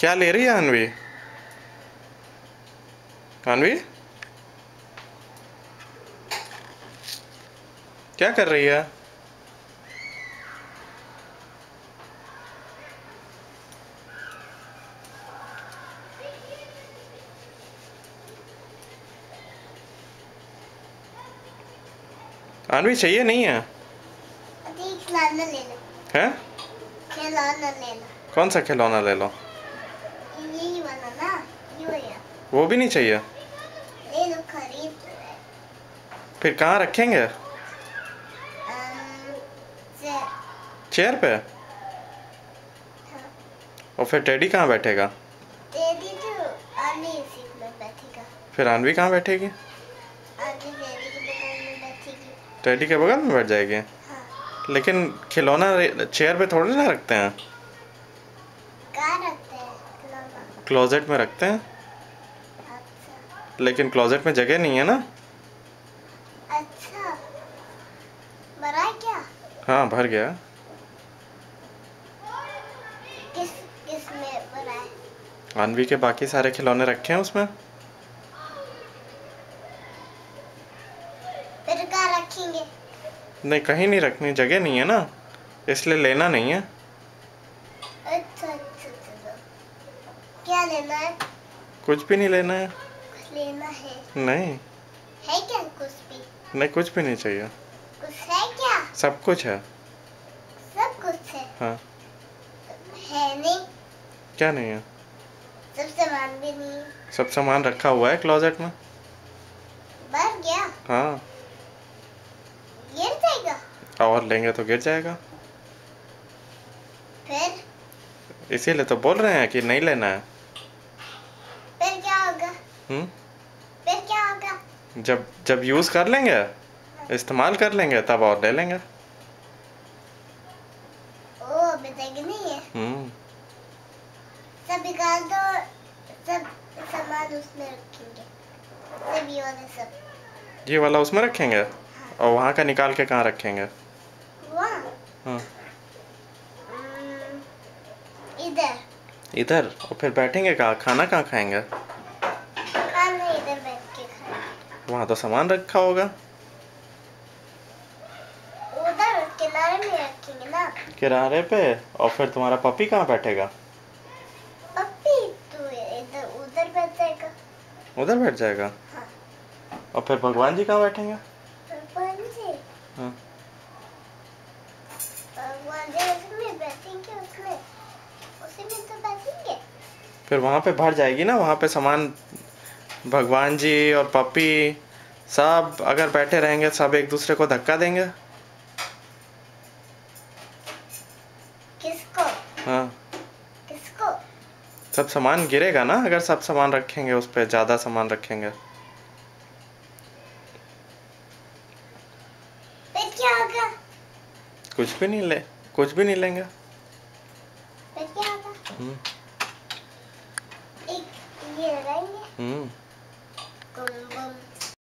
क्या ले रही है अनवी? अनवी क्या कर रही है? अनवी चाहिए नहीं है? खिलौना ले लो। हैं? खिलौना ले लो। कौन सा खिलौना ले लो? यही वाला ना, ये वो भी नहीं चाहिए? ले लो, खरीद लो। फिर कहाँ रखेंगे? चेयर पे? हाँ। और फिर टेडी कहाँ बैठेगा? टेडी तो अन्वी इसी में बैठेगा। फिर अनवी कहाँ बैठेगी? अन्वी टेडी के बगल में बैठेगी। टेडी के बगल में बैठ जाएगी? हाँ। लेकिन खिलौना चेयर पे थोड़ी ना रखते हैं। कहाँ रखते हैं खिलौना? क्लोजेट में रखते हैं। अच्छा। लेकिन क्लोजेट में जगह नहीं है ना। अच्छा, बड़ा है क्या? हाँ, भर गया। किस किस में बड़ा है? अनवी के बाकी सारे खिलौने रखे हैं उसमें। फिर कहाँ रखेंगे? नहीं, कहीं नहीं रखनी, जगह नहीं है ना, इसलिए लेना नहीं है। अच्छा अच्छा चलो। क्या लेना है? कुछ भी नहीं लेना है। कुछ लेना है? नहीं। है क्या कुछ भी? नहीं, कुछ भी नहीं चाहिए। कुछ है क्या? सब कुछ है। सब कुछ है? हाँ। है नहीं? क्या नहीं है? सब सामान भी नहीं। सब सामान रखा हुआ है क्लोजेट में। भर गया? हाँ। गिर जाएगा? और लेंगे तो गिर जाएगा। फिर? इसीलिए तो बोल रहे हैं कि नहीं लेना है। फिर क्या होगा? फिर क्या होगा? जब जब यूज कर लेंगे, इस्तेमाल कर लेंगे, तब और ले लेंगे। ओ, अभी तक नहीं है। सब निकाल दो, सब सामान उसमें रखेंगे। सब ये वाले सब। ये वाला उसमें रखेंगे? हाँ। और वहाँ का निकाल के कहाँ रखेंगे? वहाँ? हाँ। इधर। इधर? और फिर बैठेंगे कहाँ, खाना कहाँ खाएंगे? खाना इधर बैठ के खाएंगे। वहाँ तो सामान रखा होगा। उधर किनारे में रखेंगे ना। किनारे पे? और फिर तुम्हारा पपी कहाँ बैठेगा? पप्पी तो इधर उधर बैठ जाएगा। उधर बैठ जाएगा? हाँ। और फिर भगवान जी कहाँ बैठेंगे? भगवान जी? हाँ। भगवान जी उसमें बैठेंगे, उसमें उसी में तो बैठेंगे। फिर वहाँ पे भर जाएगी ना, वहाँ पे सामान, भगवान जी और पपी सब अगर बैठे रहेंगे, सब एक दूसरे को धक्का देंगे। किसको? हाँ। किसको? सब सामान गिरेगा ना, अगर सब सामान रखेंगे, उस पे ज़्यादा सामान रखेंगे। फिर क्या होगा? कुछ भी नहीं कुछ भी नहीं लेंगे। फिर क्या होगा? एक ये लगाएंगे। हम्म। बम बम।